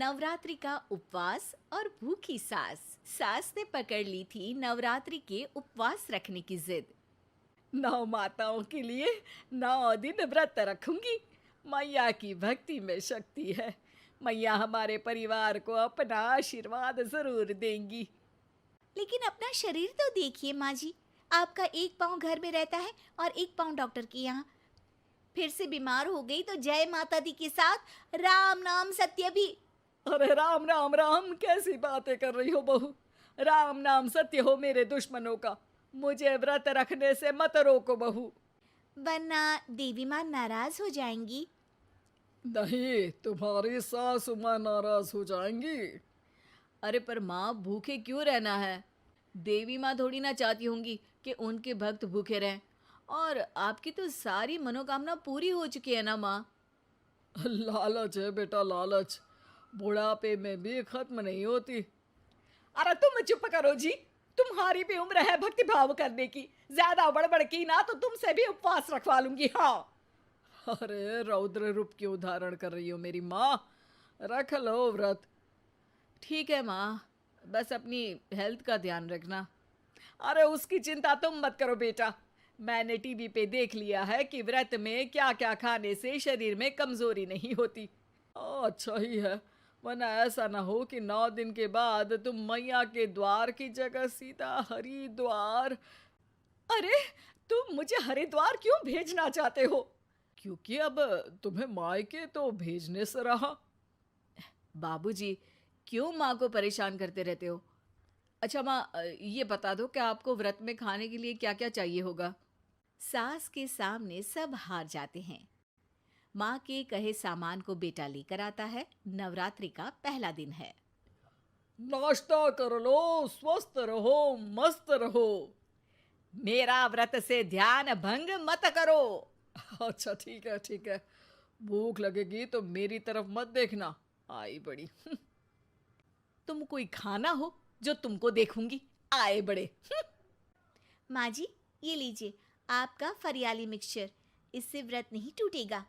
नवरात्रि का उपवास और भूखी सास। सास ने पकड़ ली थी नवरात्रि के उपवास रखने की जिद। 9 माताओं के लिए 9 दिन व्रत रखूंगी। मैया की भक्ति में शक्ति है। मैया हमारे परिवार को अपना आशीर्वाद जरूर देंगी। लेकिन अपना शरीर तो देखिए माँ जी, आपका एक पाँव घर में रहता है और एक पाँव डॉक्टर के यहाँ। फिर से बीमार हो गई तो जय माता दी के साथ राम नाम सत्य भी। अरे राम राम राम, कैसी बातें कर रही हो बहू। राम नाम सत्य हो मेरे दुश्मनों का। मुझे व्रत रखने से मत रोको बहू। वरना देवी माँ नाराज हो जाएंगी। नहीं, तुम्हारी सासु माँ नाराज हो जाएंगी। अरे पर माँ, भूखे क्यों रहना है? देवी माँ थोड़ी ना चाहती होंगी कि उनके भक्त भूखे रहें। और आपकी तो सारी मनोकामना पूरी हो चुकी है ना माँ। लालच है बेटा, लालच बुढ़ापे में भी खत्म नहीं होती। अरे तुम चुप करो जी। तुम्हारी भी उम्र है भक्ति भाव करने की। ज्यादा बड़बड़ की ना तो तुमसे भी उपवास रखवा लूंगी। हाँ। अरे रौद्र रूप क्यों धारण कर रही हो मेरी माँ। रख लो व्रत। ठीक है माँ, बस अपनी हेल्थ का ध्यान रखना। अरे उसकी चिंता तुम मत करो बेटा। मैंने टीवी पे देख लिया है कि व्रत में क्या क्या खाने से शरीर में कमजोरी नहीं होती। अच्छा ही है, वरना ऐसा ना हो कि 9 दिन के बाद तुम मैया के द्वार की जगह सीधा हरिद्वार। अरे तुम मुझे हरिद्वार क्यों भेजना चाहते हो? क्योंकि अब तुम्हें मायके तो भेजने से रहा। बाबूजी, क्यों माँ को परेशान करते रहते हो? अच्छा माँ, ये बता दो कि आपको व्रत में खाने के लिए क्या क्या चाहिए होगा। सास के सामने सब हार जाते हैं। माँ के कहे सामान को बेटा लेकर आता है। नवरात्रि का पहला दिन है। नाश्ता कर लो, स्वस्थ रहो, मस्त रहो। मेरा व्रत से ध्यान भंग मत करो। अच्छा ठीक है ठीक है। भूख लगेगी तो मेरी तरफ मत देखना। आई बड़ी। तुम कोई खाना हो जो तुमको देखूंगी। आए बड़े। माँ जी, ये लीजिए आपका फरियाली मिक्सचर। इससे व्रत नहीं टूटेगा।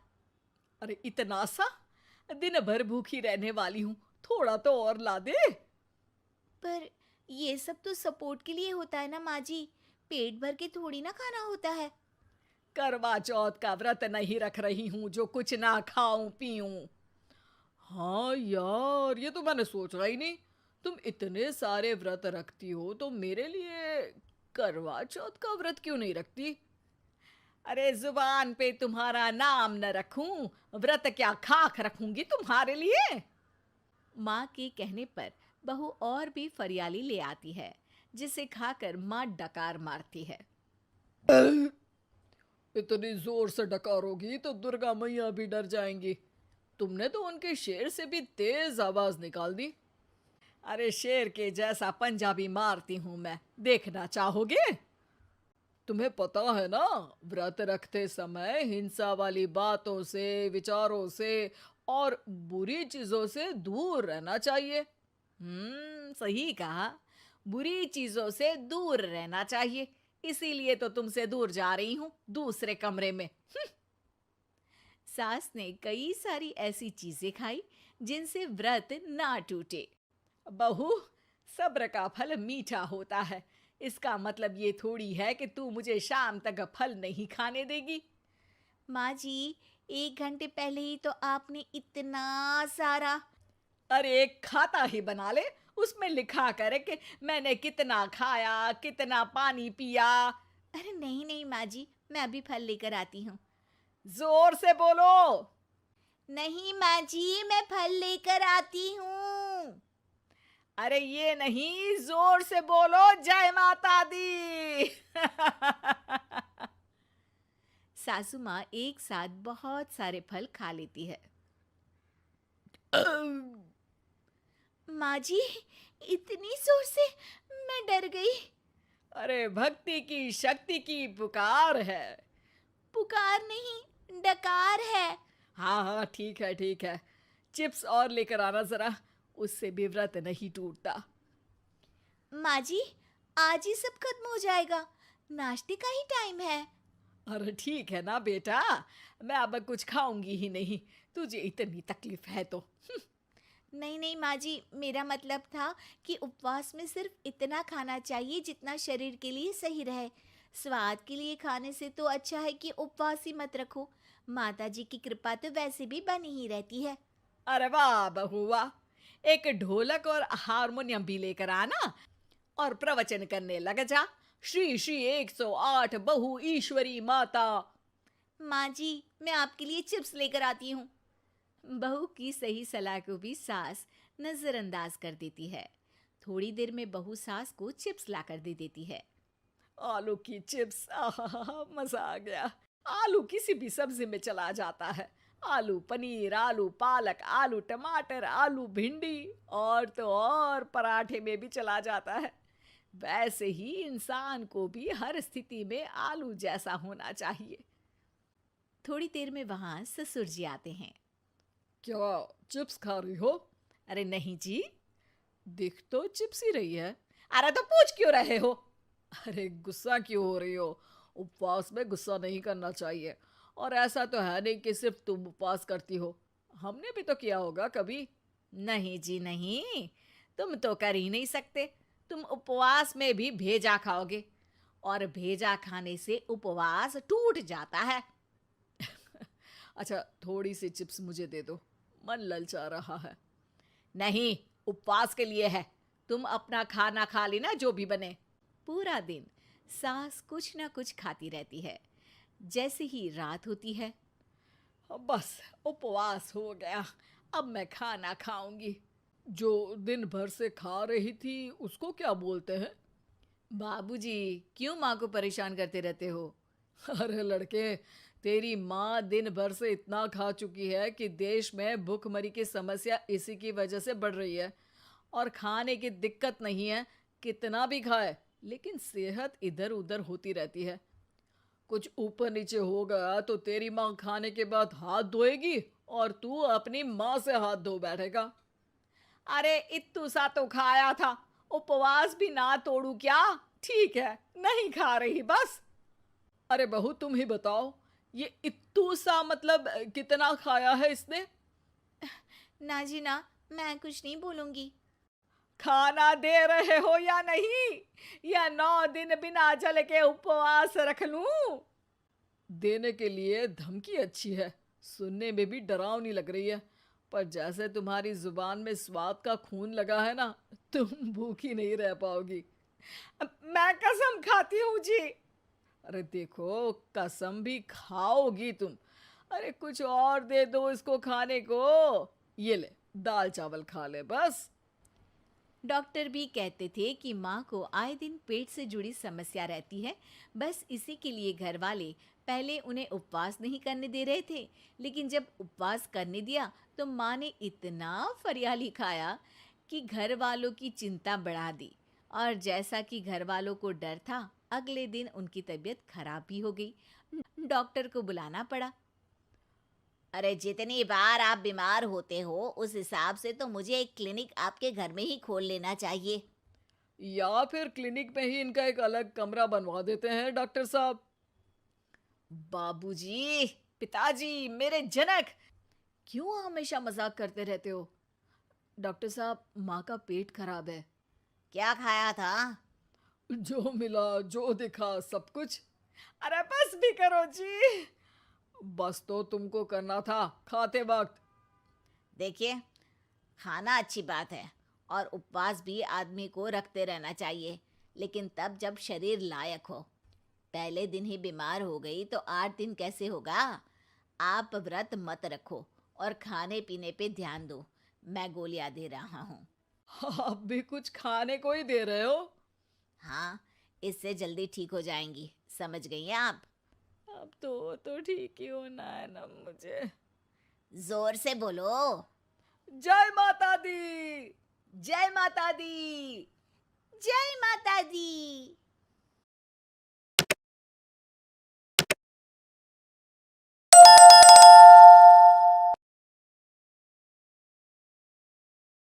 अरे इतना सा? दिन भर भूखी रहने वाली हूँ, थोड़ा तो और ला दे। पर ये सब तो सपोर्ट के लिए होता है ना माँ जी, पेट भर के थोड़ी ना खाना होता है। करवा चौथ का व्रत नहीं रख रही हूँ जो कुछ ना खाऊं पीऊं। हाँ यार, ये तो मैंने सोचा ही नहीं। तुम इतने सारे व्रत रखती हो तो मेरे लिए करवा चौथ का व्रत क्यों नहीं रखती? अरे जुबान पे तुम्हारा नाम न रखूं, व्रत क्या खाक रखूंगी तुम्हारे लिए। माँ के कहने पर बहू और भी फरियाली ले आती है, जिसे खाकर माँ डकार मारती है। इतनी जोर से डकारोगी तो दुर्गा मैया भी डर जाएंगी। तुमने तो उनके शेर से भी तेज आवाज निकाल दी। अरे शेर के जैसा पंजाबी मारती हूं मैं, देखना चाहोगे? तुम्हें पता है ना, व्रत रखते समय हिंसा वाली बातों से, विचारों से और बुरी चीजों से दूर रहना चाहिए। सही कहा। बुरी चीजों से दूर रहना चाहिए। इसीलिए तो तुमसे दूर जा रही हूँ, दूसरे कमरे में। सास ने कई सारी ऐसी चीजें खाई जिनसे व्रत ना टूटे। बहू, सब्र का फल मीठा होता है। इसका मतलब ये थोड़ी है कि तू मुझे शाम तक फल नहीं खाने देगी। माँ जी, 1 घंटे पहले ही तो आपने इतना सारा। अरे एक खाता ही बना ले, उसमें लिखा करे कि मैंने कितना खाया, कितना पानी पिया। अरे नहीं नहीं माँ जी, मैं अभी फल लेकर आती हूँ। जोर से बोलो। नहीं माँ जी, मैं फल लेकर आती हूँ। अरे ये नहीं, जोर से बोलो, जय माता दी। सासू माँ एक साथ बहुत सारे फल खा लेती है। माँ जी, इतनी जोर से मैं डर गई। अरे भक्ति की शक्ति की पुकार है। पुकार नहीं, डकार है। हाँ हाँ ठीक है ठीक है। चिप्स और लेकर आना जरा, उससे भी व्रत नहीं टूटता। माँ जी, आज ही सब खत्म हो जाएगा, नाश्ते का ही टाइम है। अरे ठीक है ना बेटा, मैं अब कुछ खाऊंगी ही नहीं, तुझे इतनी तकलीफ है तो। नहीं नहीं माँ जी, मेरा मतलब था कि उपवास में सिर्फ इतना खाना चाहिए जितना शरीर के लिए सही रहे। स्वाद के लिए खाने से तो अच्छा है कि उपवास ही मत रखो। माता जी की कृपा तो वैसे भी बनी ही रहती है। अरे वाह बहू वाह! एक ढोलक और हारमोनियम भी लेकर आना और प्रवचन करने लग जा। श्री श्री 108 बहु ईश्वरी माता। माँ जी, मैं आपके लिए चिप्स लेकर आती हूँ। बहू की सही सलाह को भी सास नजरअंदाज कर देती है। थोड़ी देर में बहू सास को चिप्स ला कर दे देती है। आलू की चिप्स, आहा मजा आ गया। आलू किसी भी सब्जी में चला जाता है। आलू पनीर, आलू पालक, आलू टमाटर, आलू भिंडी और तो और पराठे में भी चला जाता है। वैसे ही इंसान को भी हर स्थिति में आलू जैसा होना चाहिए। थोड़ी देर में वहां ससुर जी आते हैं। क्या चिप्स खा रही हो? अरे नहीं जी, दिख तो चिप्स ही रही है। अरे तो पूछ क्यों रहे हो? अरे गुस्सा क्यों हो रही हो? उपवास में गुस्सा नहीं करना चाहिए। और ऐसा तो है नहीं कि सिर्फ तुम उपवास करती हो, हमने भी तो किया होगा कभी। नहीं जी नहीं, तुम तो कर ही नहीं सकते। तुम उपवास में भी भेजा खाओगे और भेजा खाने से उपवास टूट जाता है। अच्छा थोड़ी सी चिप्स मुझे दे दो, मन ललचा रहा है। नहीं, उपवास के लिए है। तुम अपना खाना खा लेना जो भी बने। पूरा दिन सास कुछ ना कुछ खाती रहती है। जैसे ही रात होती है, बस उपवास हो गया, अब मैं खाना खाऊंगी। जो दिन भर से खा रही थी उसको क्या बोलते हैं? बाबूजी क्यों माँ को परेशान करते रहते हो? अरे लड़के, तेरी माँ दिन भर से इतना खा चुकी है कि देश में भूखमरी की समस्या इसी की वजह से बढ़ रही है। और खाने की दिक्कत नहीं है, कितना भी खाए लेकिन सेहत इधर उधर होती रहती है। कुछ ऊपर नीचे हो गया तो तेरी माँ खाने के बाद हाथ धोएगी और तू अपनी माँ से हाथ धो बैठेगा। अरे इत्तू सा तो खाया था, उपवास भी ना तोड़ू क्या? ठीक है, नहीं खा रही बस। अरे बहू तुम ही बताओ, ये इत्तू सा मतलब कितना खाया है इसने? ना जी ना, मैं कुछ नहीं बोलूंगी। खाना दे रहे हो या नहीं, या 9 दिन बिना जल के उपवास रख लूं? देने के लिए धमकी अच्छी है, सुनने में भी डरावनी लग रही है। पर जैसे तुम्हारी जुबान में स्वाद का खून लगा है ना, तुम भूखी नहीं रह पाओगी। मैं कसम खाती हूँ जी। अरे देखो, कसम भी खाओगी तुम। अरे कुछ और दे दो इसको खाने को। ये ले, दाल चावल खा ले बस। डॉक्टर भी कहते थे कि माँ को आए दिन पेट से जुड़ी समस्या रहती है। बस इसी के लिए घर वाले पहले उन्हें उपवास नहीं करने दे रहे थे, लेकिन जब उपवास करने दिया तो माँ ने इतना फरियाली खाया कि घर वालों की चिंता बढ़ा दी। और जैसा कि घर वालों को डर था, अगले दिन उनकी तबीयत खराब भी हो गई। डॉक्टर को बुलाना पड़ा। अरे जितनी बार आप बीमार होते हो उस हिसाब से तो मुझे एक क्लिनिक आपके घर में ही खोल लेना चाहिए। या फिर क्लिनिक में ही इनका एक अलग कमरा बनवा देते हैं डॉक्टर साहब। बाबूजी, पिताजी, मेरे जनक, क्यों हमेशा मजाक करते रहते हो? डॉक्टर साहब, माँ का पेट खराब है। क्या खाया था? जो मिला जो दिखा सब कुछ। अरे बस भी करो जी। बस तो तुमको करना था खाते वक्त। देखिए, खाना अच्छी बात है और उपवास भी आदमी को रखते रहना चाहिए, लेकिन तब जब शरीर लायक हो। पहले दिन ही बीमार हो गई तो 8 दिन कैसे होगा? आप व्रत मत रखो और खाने पीने पे ध्यान दो। मैं गोलियां दे रहा हूँ। आप भी कुछ खाने को ही दे रहे हो? हाँ, इससे जल्दी ठीक हो जाएंगी। समझ गई हैं आप? अब तो ठीक ही होना है ना मुझे। जोर से बोलो। जय माता दी। जय माता दी। जय माता दी।